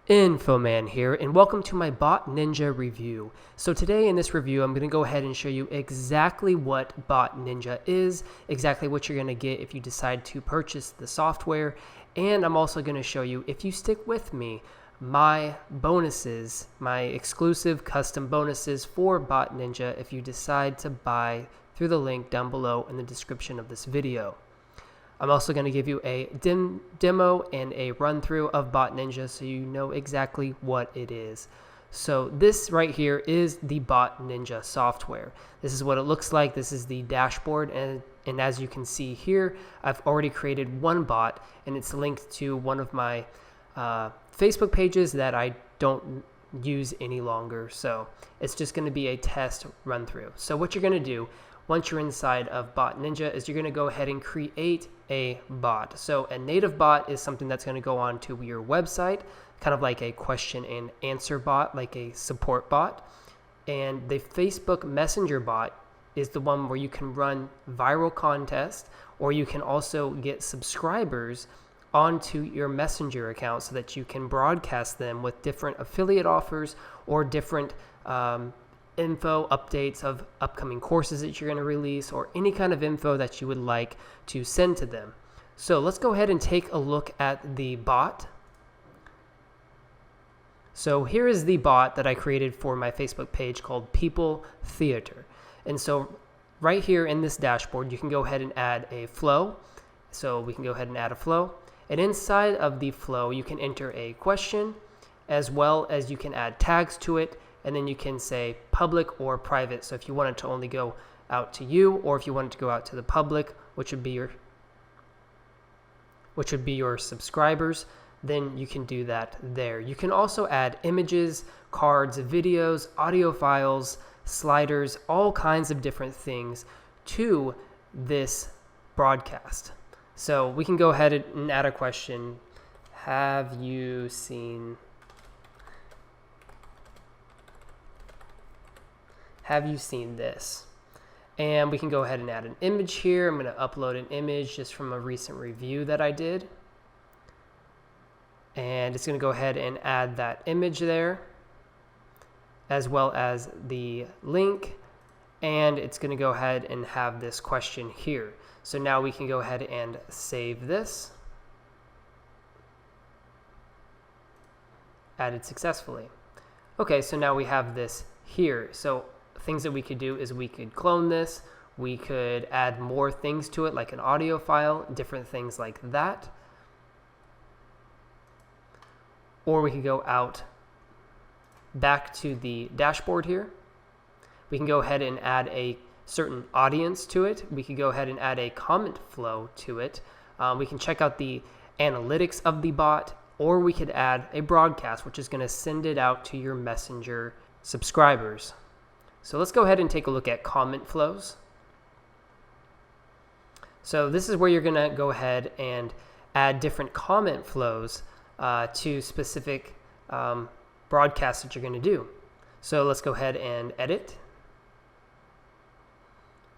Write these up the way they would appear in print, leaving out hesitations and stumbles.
Infoman here, and welcome to my Bot Ninja review. So today in this review, I'm going to go ahead and show you exactly what Bot Ninja is, exactly what you're going to get if you decide to purchase the software, and I'm also going to show you, if you stick with me, my bonuses, my exclusive custom bonuses for Bot Ninja if you decide to buy through the link down below in the description of this video. I'm also going to give you a demo and a run through of Bot Ninja so you know exactly what it is. So this right here is the Bot Ninja software. This is what it looks like. This is the dashboard, and as you can see here, I've already created one bot, and it's linked to one of my Facebook pages that I don't use any longer. So it's just going to be a test run through. So what you're going to do once you're inside of Bot Ninja is you're going to go ahead and create a bot. So a native bot is something that's going to go on to your website, kind of like a question and answer bot, like a support bot. And the Facebook Messenger bot is the one where you can run viral contests, or you can also get subscribers onto your Messenger account so that you can broadcast them with different affiliate offers or different info updates of upcoming courses that you're going to release, or any kind of info that you would like to send to them. So let's go ahead and take a look at the bot. So here is the bot that I created for my Facebook page called People Theater. And so right here in this dashboard, you can go ahead and add a flow. So we can go ahead and add a flow. And inside of the flow, you can enter a question, as well as you can add tags to it. And then you can say public or private. So if you want it to only go out to you, or if you want it to go out to the public, which would be your subscribers, then you can do that there. You can also add images, cards, videos, audio files, sliders, all kinds of different things to this broadcast. So we can go ahead and add a question. Have you seen this? And we can go ahead and add an image here. I'm going to upload an image just from a recent review that I did. And it's going to go ahead and add that image there, as well as the link. And it's going to go ahead and have this question here. So now we can go ahead and save this. Added successfully. Okay, so now we have this here. So things that we could do is we could clone this, we could add more things to it like an audio file, different things like that. Or we could go out back to the dashboard here. We can go ahead and add a certain audience to it. We could go ahead and add a comment flow to it. We can check out the analytics of the bot, or we could add a broadcast, which is going to send it out to your Messenger subscribers. So let's go ahead and take a look at comment flows. So this is where you're going to go ahead and add different comment flows to specific broadcasts that you're going to do. So let's go ahead and edit.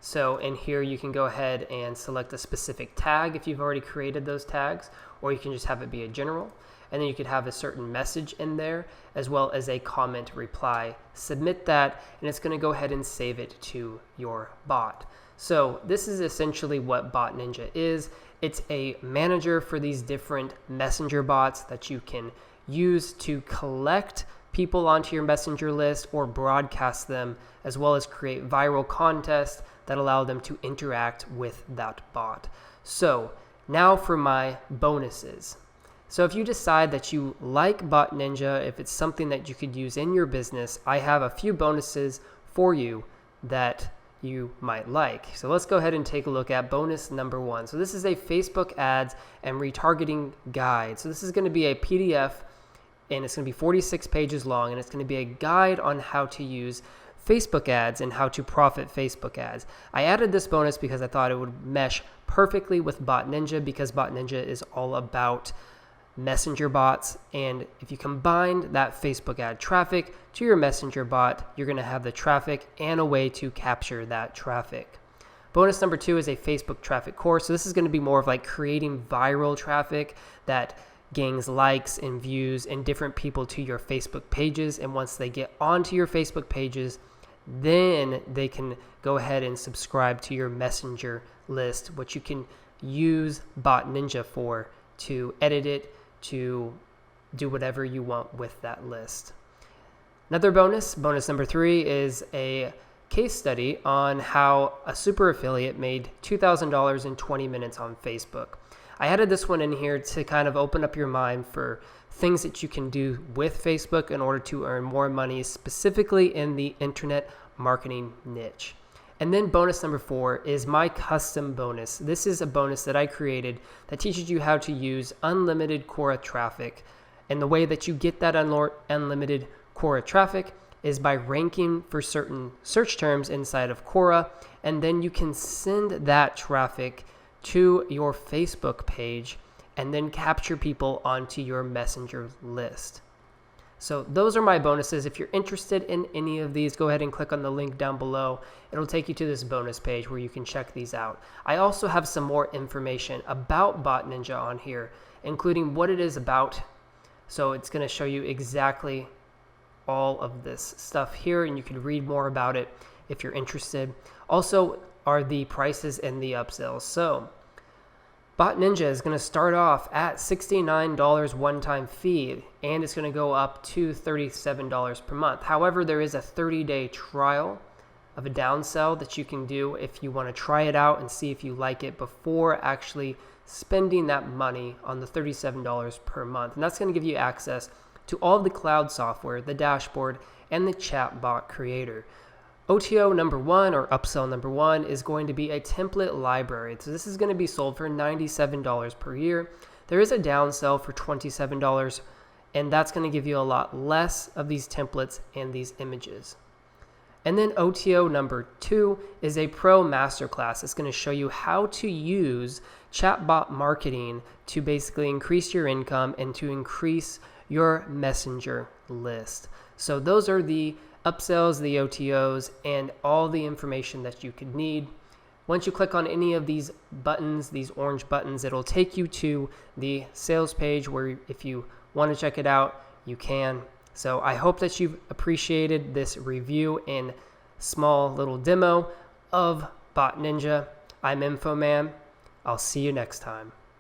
So in here you can go ahead and select a specific tag if you've already created those tags, or you can just have it be a general. And then you could have a certain message in there, as well as a comment reply. Submit that, and it's going to go ahead and save it to your bot. So this is essentially what Bot Ninja is. It's a manager for these different messenger bots that you can use to collect people onto your messenger list or broadcast them, as well as create viral contests that allow them to interact with that bot. So now for my bonuses. So if you decide that you like Bot Ninja, if it's something that you could use in your business, I have a few bonuses for you that you might like. So let's go ahead and take a look at bonus number 1. So this is a Facebook ads and retargeting guide. So this is going to be a PDF, and it's going to be 46 pages long, and it's going to be a guide on how to use Facebook ads and how to profit Facebook ads. I added this bonus because I thought it would mesh perfectly with Bot Ninja, because Bot Ninja is all about messenger bots, and if you combine that Facebook ad traffic to your messenger bot, you're going to have the traffic and a way to capture that traffic. Bonus number 2 is a Facebook traffic course. So this is going to be more of like creating viral traffic that gains likes and views and different people to your Facebook pages. And once they get onto your Facebook pages, then they can go ahead and subscribe to your messenger list, which you can use Bot Ninja for to edit it, to do whatever you want with that list. Another bonus number 3, is a case study on how a super affiliate made $2,000 in 20 minutes on Facebook. I added this one in here to kind of open up your mind for things that you can do with Facebook in order to earn more money, specifically in the internet marketing niche. And then bonus number 4 is my custom bonus. This is a bonus that I created that teaches you how to use unlimited Quora traffic. And the way that you get that unlimited Quora traffic is by ranking for certain search terms inside of Quora, and then you can send that traffic to your Facebook page and then capture people onto your messenger list. So those are my bonuses. If you're interested in any of these, go ahead and click on the link down below. It'll take you to this bonus page where you can check these out. I also have some more information about Bot Ninja on here, including what it is about. So it's going to show you exactly all of this stuff here, and you can read more about it if you're interested. Also are the prices and the upsells. So Bot Ninja is going to start off at $69 one-time fee, and it's going to go up to $37 per month. However, there is a 30-day trial of a downsell that you can do if you want to try it out and see if you like it before actually spending that money on the $37 per month. And that's going to give you access to all of the cloud software, the dashboard, and the chatbot creator. OTO number 1, or upsell number 1, is going to be a template library. So this is going to be sold for $97 per year. There is a downsell for $27, and that's going to give you a lot less of these templates and these images. And then OTO number 2 is a pro masterclass. It's going to show you how to use chatbot marketing to basically increase your income and to increase your messenger list. So those are the upsells, the OTOs, and all the information that you could need. Once you click on any of these buttons, these orange buttons, it'll take you to the sales page where if you want to check it out, you can. So I hope that you've appreciated this review and small little demo of Bot Ninja. I'm Infoman. I'll see you next time.